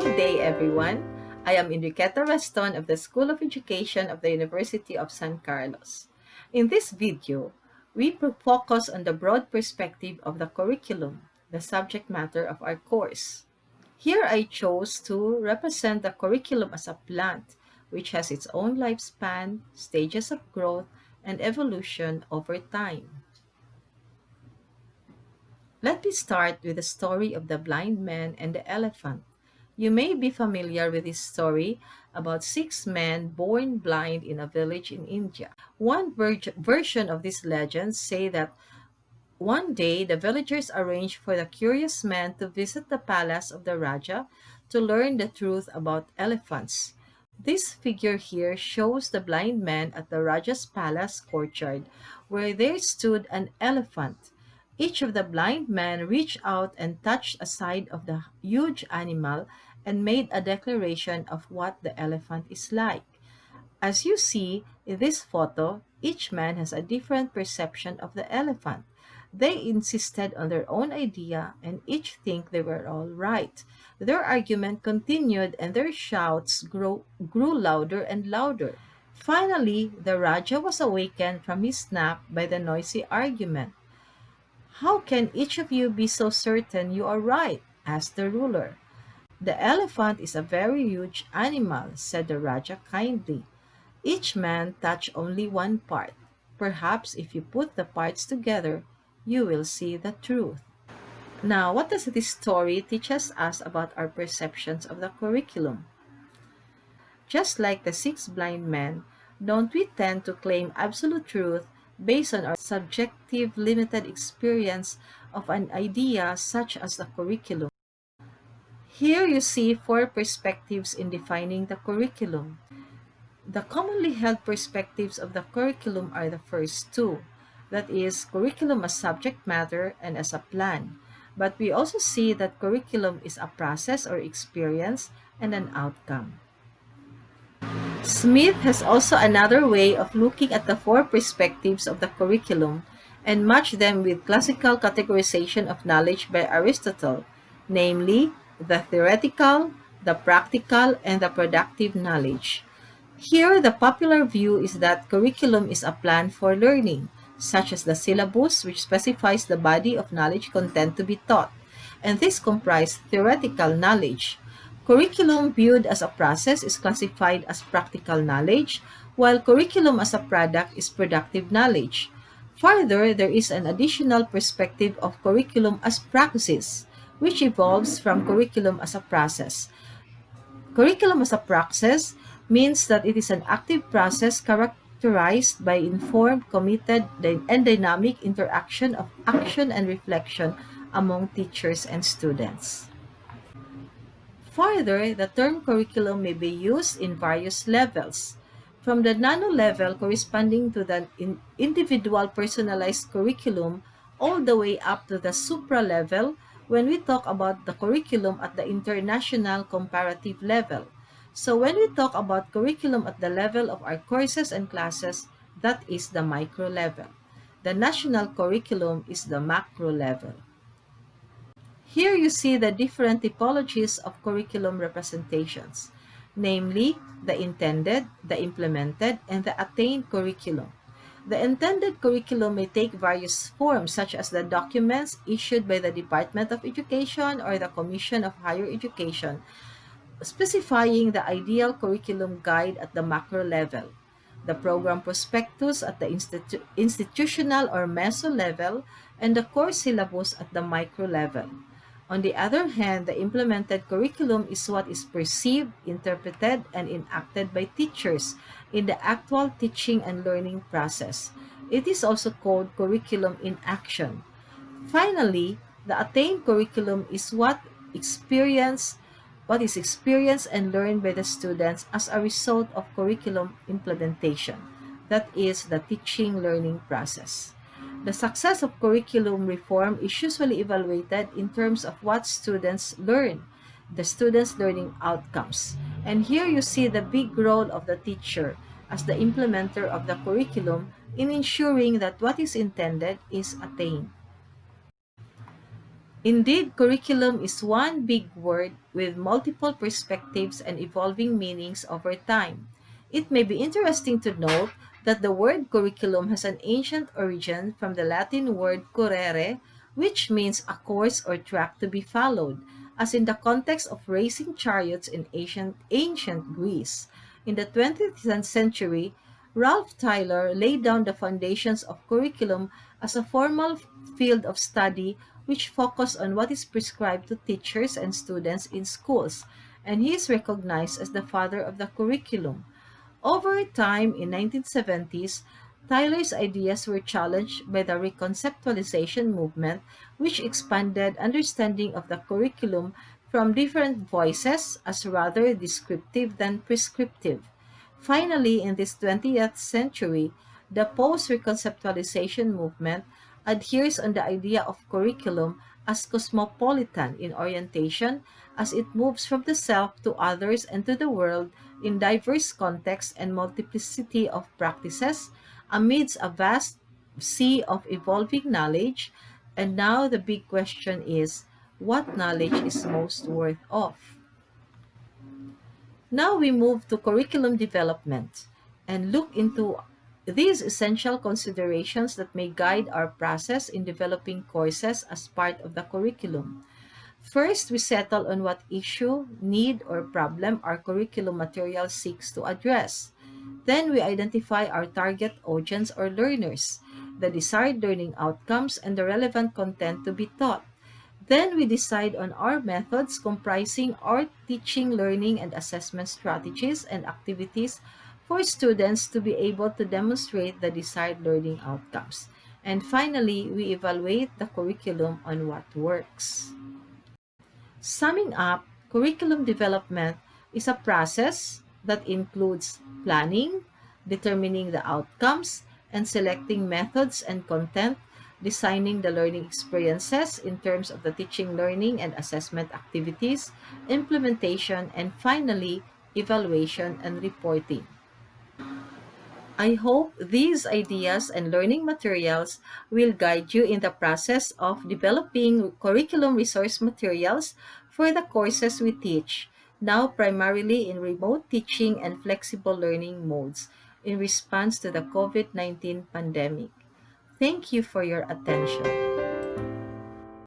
Good day, everyone. I am Enriqueta Reston of the School of Education of the University of San Carlos. In this video, we focus on the broad perspective of the curriculum, the subject matter of our course. Here I chose to represent the curriculum as a plant, which has its own lifespan, stages of growth, and evolution over time. Let me start with the story of the blind man and the elephant. You may be familiar with this story about six men born blind in a village in India. One version of this legend say that one day the villagers arranged for the curious man to visit the palace of the Raja to learn the truth about elephants. This figure here shows the blind man at the Raja's palace courtyard where there stood an elephant. Each of the blind men reached out and touched a side of the huge animal and made a declaration of what the elephant is like. As you see in this photo, each man has a different perception of the elephant. They insisted on their own idea and each think they were all right. Their argument continued and their shouts grew louder and louder. Finally, the Raja was awakened from his nap by the noisy argument. "How can each of you be so certain you are right?" asked the ruler. "The elephant is a very huge animal," said the Raja kindly. "Each man touched only one part. Perhaps if you put the parts together, you will see the truth." Now, what does this story teach us about our perceptions of the curriculum? Just like the six blind men, don't we tend to claim absolute truth based on our subjective limited experience of an idea such as the curriculum? Here you see four perspectives in defining the curriculum. The commonly held perspectives of the curriculum are the first two, that is, curriculum as subject matter and as a plan. But we also see that curriculum is a process or experience and an outcome. Smith has also another way of looking at the four perspectives of the curriculum and match them with classical categorization of knowledge by Aristotle, namely the theoretical, the practical, and the productive knowledge. Here, the popular view is that curriculum is a plan for learning, such as the syllabus, which specifies the body of knowledge content to be taught, and this comprises theoretical knowledge. Curriculum viewed as a process is classified as practical knowledge, while curriculum as a product is productive knowledge. Further, there is an additional perspective of curriculum as praxis, which evolves from curriculum as a process. Curriculum as a process means that it is an active process characterized by informed, committed, and dynamic interaction of action and reflection among teachers and students. Further, the term curriculum may be used in various levels, from the nano level corresponding to the individual personalized curriculum all the way up to the supra level when we talk about the curriculum at the international comparative level. So when we talk about curriculum at the level of our courses and classes, that is the micro level. The national curriculum is the macro level. Here you see the different typologies of curriculum representations, namely the intended, the implemented, and the attained curriculum. The intended curriculum may take various forms such as the documents issued by the Department of Education or the Commission of Higher Education, specifying the ideal curriculum guide at the macro level, the program prospectus at the institutional or meso level, and the course syllabus at the micro level. On the other hand, the implemented curriculum is what is perceived, interpreted, and enacted by teachers in the actual teaching and learning process. It is also called curriculum in action. Finally, the attained curriculum is what is experienced and learned by the students as a result of curriculum implementation, that is, the teaching learning process. The success of curriculum reform is usually evaluated in terms of what students learn, the students' learning outcomes. And here you see the big role of the teacher as the implementer of the curriculum in ensuring that what is intended is attained. Indeed, curriculum is one big word with multiple perspectives and evolving meanings over time. It may be interesting to note that the word curriculum has an ancient origin from the Latin word currere, which means a course or track to be followed, as in the context of racing chariots in ancient Greece. In the 20th century, Ralph Tyler laid down the foundations of curriculum as a formal field of study which focused on what is prescribed to teachers and students in schools, and he is recognized as the father of the curriculum. Over time, in 1970s, Tyler's ideas were challenged by the reconceptualization movement, which expanded understanding of the curriculum from different voices as rather descriptive than prescriptive. Finally, in this 20th century, the post-reconceptualization movement adheres on the idea of curriculum as cosmopolitan in orientation as it moves from the self to others and to the world in diverse contexts and multiplicity of practices amidst a vast sea of evolving knowledge. And now the big question is, what knowledge is most worth of? Now we move to curriculum development and look into these essential considerations that may guide our process in developing courses as part of the curriculum. First, we settle on what issue, need, or problem our curriculum material seeks to address. Then we identify our target audience or learners, the desired learning outcomes, and the relevant content to be taught. Then we decide on our methods comprising our teaching, learning, and assessment strategies and activities for students to be able to demonstrate the desired learning outcomes. And finally, we evaluate the curriculum on what works. Summing up, curriculum development is a process that includes planning, determining the outcomes, and selecting methods and content, designing the learning experiences in terms of the teaching, learning, and assessment activities, implementation, and finally, evaluation and reporting. I hope these ideas and learning materials will guide you in the process of developing curriculum resource materials for the courses we teach, now primarily in remote teaching and flexible learning modes in response to the COVID-19 pandemic. Thank you for your attention.